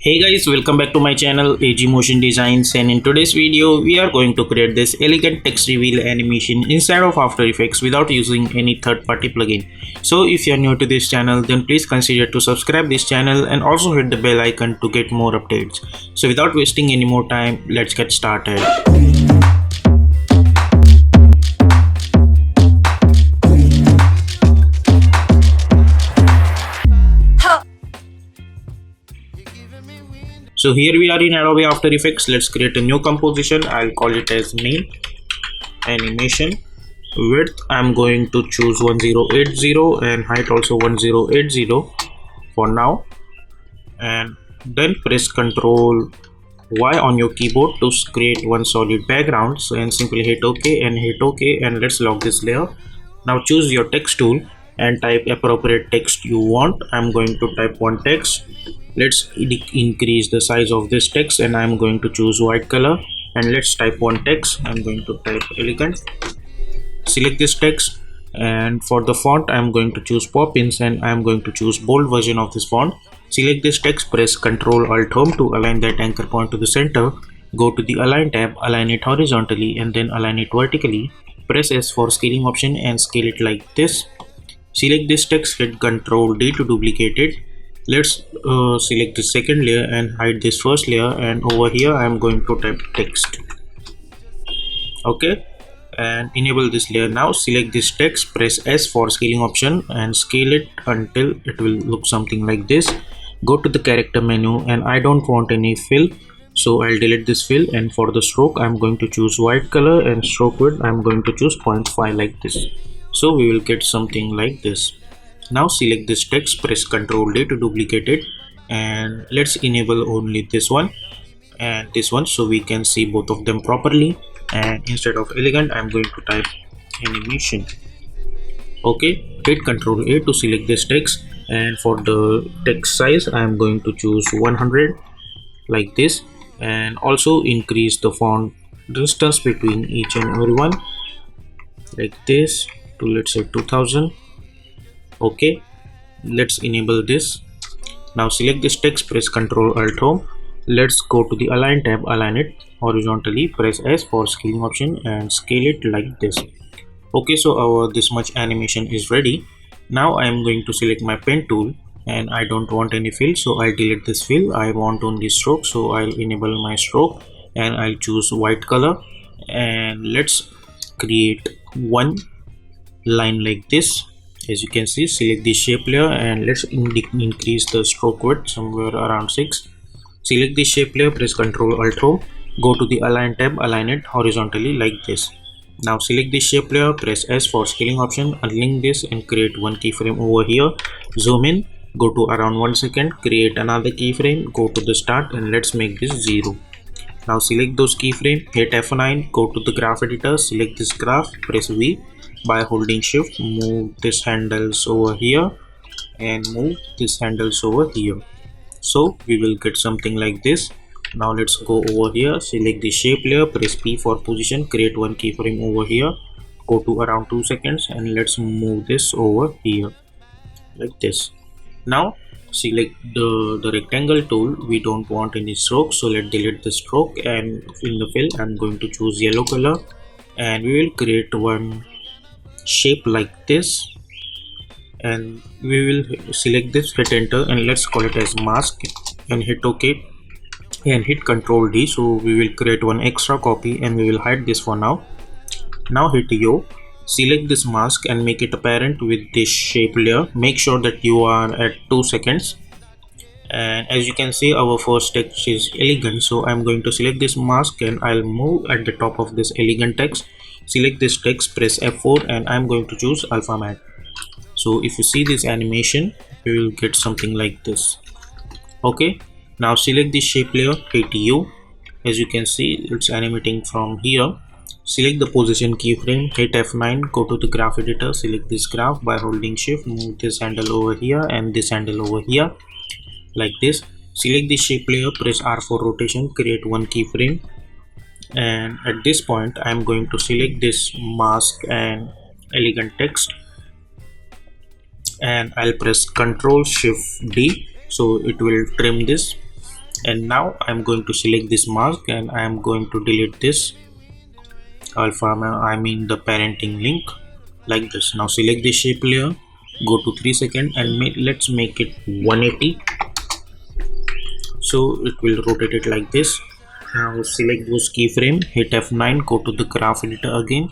Hey guys, welcome back to my channel AG Motion Designs, and in today's video we are going to create this elegant text reveal animation inside of After Effects without using any third-party plugin. So if you are new to this channel, then please consider to subscribe this channel and also hit the bell icon to get more updates. So without wasting any more time, let's get started. So here we are in Adobe After Effects. Let's create a new composition. I'll call it as name animation. Width I'm going to choose 1080 and height also 1080 for now. And then press Ctrl Y on your keyboard to create one solid background. So and simply hit OK and hit OK, and let's lock this layer. Now choose your text tool and type appropriate text you want. I'm going to type one text. Let's increase the size of this text and I'm going to choose white color, and let's type one text. I'm going to type elegant. Select this text, and for the font I'm going to choose Poppins and I'm going to choose bold version of this font. Select this text, press Ctrl Alt Home to align that anchor point to the center. Go to the Align tab, align it horizontally and then align it vertically. Press S for scaling option and scale it like this. Select this text, hit Ctrl D to duplicate it. Let's select the second layer and hide this first layer, and over here I'm going to type text. Okay, and enable this layer. Now select this text, press S for scaling option and scale it until it will look something like this. Go to the character menu, and I don't want any fill, so I'll delete this fill. And for the stroke I'm going to choose white color, and stroke width I'm going to choose 0.5 like this. So we will get something like this. Now select this text, press Ctrl D to duplicate it, and let's enable only this one and this one so we can see both of them properly. And instead of elegant I'm going to type animation. Okay, hit Ctrl A to select this text, and for the text size I'm going to choose 100 like this, and also increase the font distance between each and every one like this to, let's say, 2000. Okay, let's enable this. Now select this text, press Ctrl Alt Home. Let's go to the Align tab, align it horizontally, press S for scaling option and scale it like this. Okay, so our this much animation is ready. Now I am going to select my pen tool, and I don't want any fill, so I'll delete this fill. I want only stroke, so I'll enable my stroke and I'll choose white color, and let's create one line like this. As you can see, select the shape layer and let's increase the stroke width somewhere around 6. Select the shape layer, press Ctrl Alt Home, go to the Align tab, align it horizontally like this. Now select the shape layer, press S for scaling option, unlink this and create one keyframe over here. Zoom in, go to around 1 second, create another keyframe, go to the start and let's make this 0. Now select those keyframes, hit F9, go to the graph editor, select this graph, press V. By holding shift, move this handles over here and move this handles over here, so we will get something like this. Now let's go over here, select the shape layer, press P for position, create one keyframe over here, go to around 2 seconds and let's move this over here like this. Now select the rectangle tool. We don't want any stroke, so let's delete the stroke, and in the fill I'm going to choose yellow color, and we will create one shape like this, and we will select this, hit enter and let's call it as mask and hit OK and hit Ctrl D. So we will create one extra copy and we will hide this for now. Now hit O, select this mask and make it apparent with this shape layer. Make sure that you are at 2 seconds, and as you can see our first text is elegant, so I'm going to select this mask and I'll move at the top of this elegant text. Select this text, press F4 and I'm going to choose alpha matte. So if you see this animation, we will get something like this. Okay, now select the shape layer, hit U. As you can see, it's animating from here. Select the position keyframe, hit F9, go to the graph editor, select this graph. By holding shift, move this handle over here and this handle over here like this. Select the shape layer, press R for rotation, create one keyframe, and at this point I'm going to select this mask and elegant text, and I'll press Ctrl Shift D so it will trim this. And now I'm going to select this mask and I'm going to delete this alpha, I mean the parenting link, like this. Now select the shape layer, go to 3 seconds and let's make it 180, so it will rotate it like this. Now select those keyframe, hit F9, go to the graph editor again,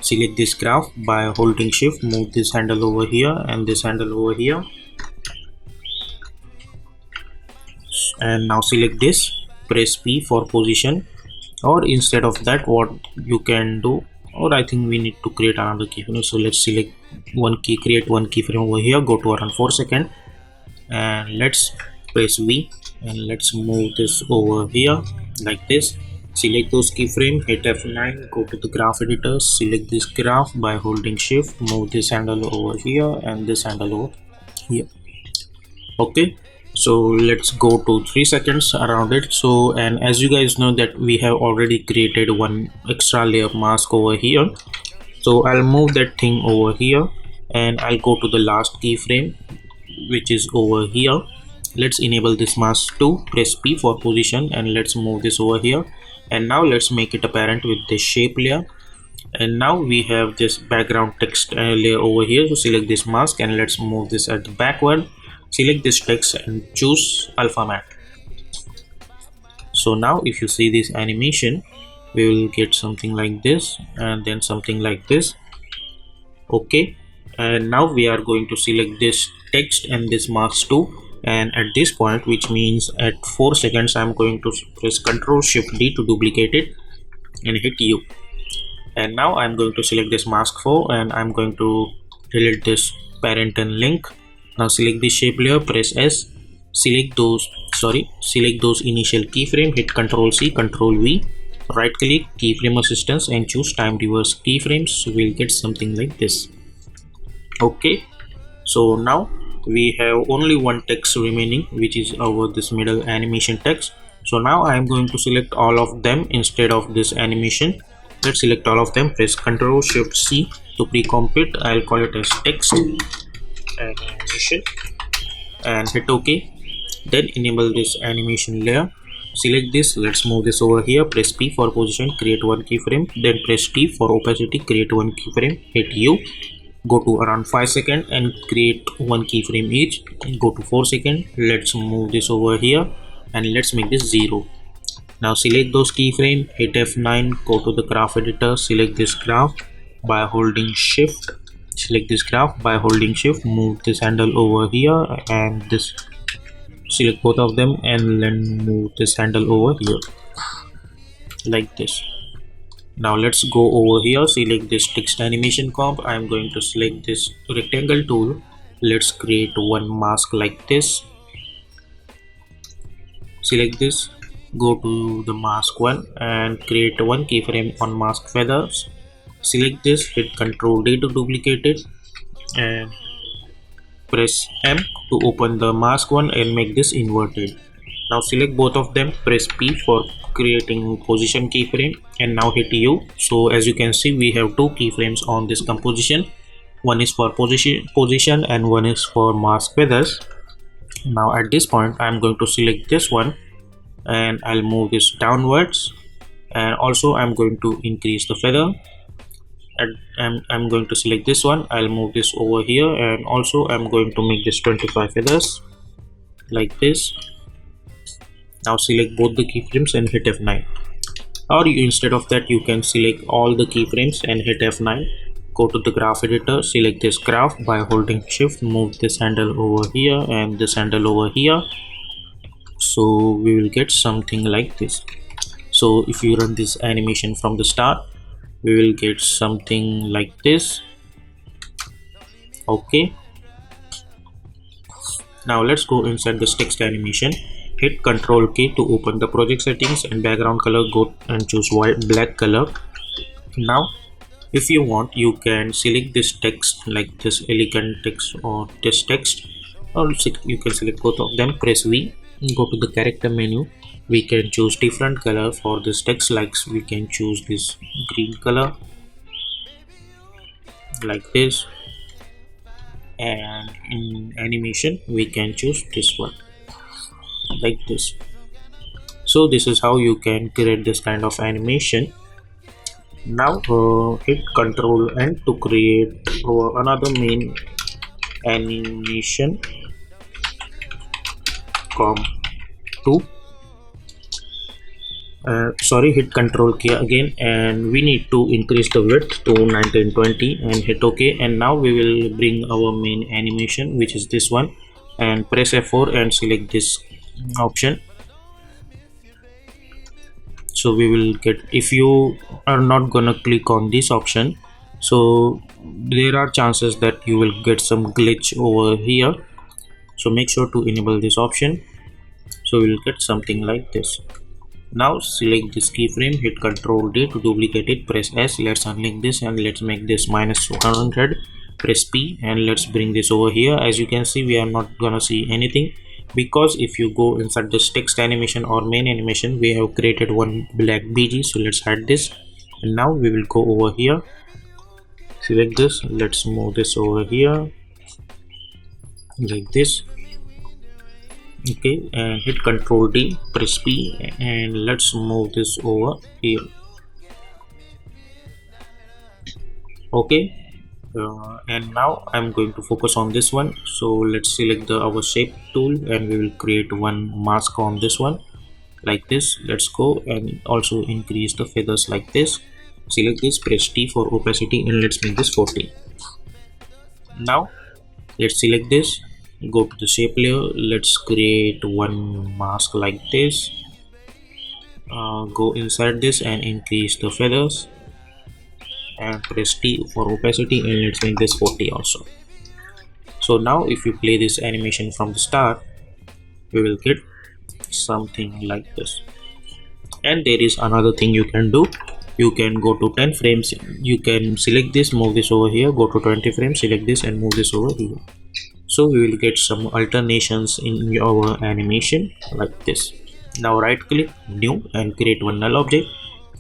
select this graph by holding shift, move this handle over here and this handle over here, and now select this, press P for position, or instead of that what you can do, or I think we need to create another keyframe, so let's select create one keyframe over here, go to around 4 seconds and let's press V and let's move this over here like this. Select those keyframe, hit F9, go to the graph editor, select this graph by holding shift, move this handle over here and this handle over here. Okay, so let's go to 3 seconds around it. So, and as you guys know that we have already created one extra layer mask over here, so I'll move that thing over here and I'll go to the last keyframe which is over here. Let's enable this mask too, press P for position and let's move this over here, and now let's make it apparent with this shape layer. And now we have this background text layer over here, so select this mask and let's move this at the backward, select this text and choose alpha matte. So now if you see this animation, we will get something like this and then something like this. Okay, and now we are going to select this text and this mask too, and at this point, which means at 4 seconds, I'm going to press Ctrl Shift D to duplicate it and hit U. And now I'm going to select this mask 4 and I'm going to delete this parent and link. Now select the shape layer, press S, select those initial keyframe, hit Ctrl C, Ctrl V, right click keyframe assistance and choose time reverse keyframes, so we'll get something like this. Okay, so now we have only one text remaining, which is over this middle animation text. So now I am going to select all of them instead of this animation. Let's select all of them, press Ctrl Shift C to pre-comp it. I'll call it as text animation and hit OK. Then enable this animation layer, select this, let's move this over here, press P for position, create one keyframe, then press T for opacity, create one keyframe, hit U, go to around 5 seconds and create one keyframe each, go to 4 seconds, let's move this over here and let's make this 0. Now select those keyframe, hit F9, go to the graph editor, select this graph by holding shift, move this handle over here and this, select both of them and then move this handle over here like this. Now let's go over here, select this text animation comp. I am going to select this rectangle tool, let's create one mask like this, select this, go to the mask one and create one keyframe on mask feathers, select this, hit Ctrl D to duplicate it and press M to open the mask one and make this inverted. Now select both of them, press P for creating position keyframe and now hit U. So as you can see, we have two keyframes on this composition. One is for position and one is for mask feathers. Now at this point, I'm going to select this one and I'll move this downwards, and also I'm going to increase the feather. And I'm going to select this one, I'll move this over here, and also I'm going to make this 25 feathers like this. Now select both the keyframes and hit F9, or instead of that you can select all the keyframes and hit F9, go to the graph editor, select this graph by holding shift, move this handle over here and this handle over here, so we will get something like this. So if you run this animation from the start, we will get something like this. Okay, now let's go inside this text animation, hit Ctrl K to open the project settings and background color, go and choose black color. Now if you want, you can select this text like this elegant text or this text, or you can select both of them, press V, go to the character menu, we can choose different color for this text, like we can choose this green color like this, and in animation we can choose this one like this. So this is how you can create this kind of animation. Now hit Ctrl N to create another main animation, com2. Sorry, hit Ctrl key again, and we need to increase the width to 1920 and hit OK. And now we will bring our main animation, which is this one, and press F4 and select this option. So we will get, if you are not gonna click on this option, so there are chances that you will get some glitch over here. So make sure to enable this option. So we will get something like this. Now select this keyframe, hit Ctrl D to duplicate it, press S. Let's unlink this and let's make this -100. Press P and let's bring this over here. As you can see, we are not gonna see anything, because if you go inside this text animation or main animation, we have created one black BG. So let's hide this, and now we will go over here, select this, let's move this over here like this. Okay, and hit Ctrl D, press P, and let's move this over here. Okay, and now I'm going to focus on this one. So let's select our shape tool, and we will create one mask on this one like this. Let's go and also increase the feathers like this. Select this, press T for opacity, and let's make this 40. Now let's select this, go to the shape layer, let's create one mask like this. Go inside this and increase the feathers and press T for opacity, and let's make this 40 also. So now if you play this animation from the start, we will get something like this. And there is another thing you can do. You can go to 10 frames, you can select this, move this over here, go to 20 frames, select this and move this over here. So we will get some alternations in our animation like this. Now right click, new, and create one null object.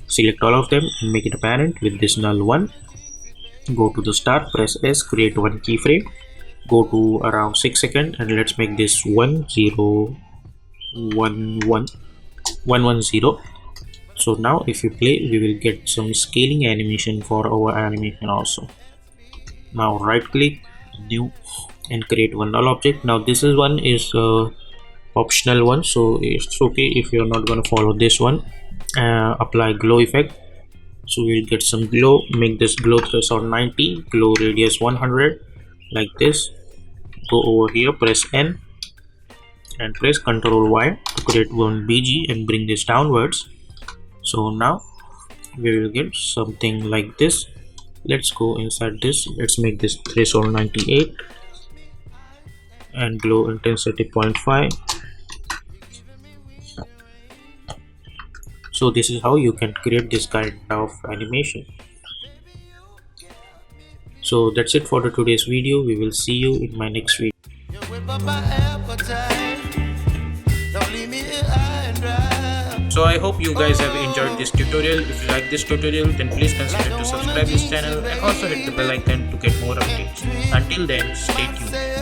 Select all of them and make it a parent with this null one. Go to the start, press S, create one keyframe, go to around 6 seconds, and let's make this 10110. So now if you play, we will get some scaling animation for our animation also. Now right click, new, and create one null object. Now this is one is optional one, so it's okay if you're not going to follow this one. Apply glow effect, so we'll get some glow. Make this glow threshold 90, glow radius 100 like this. Go over here, press N and press Ctrl Y to create one BG and bring this downwards. So now we will get something like this. Let's go inside this, let's make this threshold 98 and glow intensity 0.5. So this is how you can create this kind of animation. So that's it for today's video. We will see you in my next video. So I hope you guys have enjoyed this tutorial. If you like this tutorial, then please consider to subscribe this channel and also hit the bell icon to get more updates. Until then, stay tuned.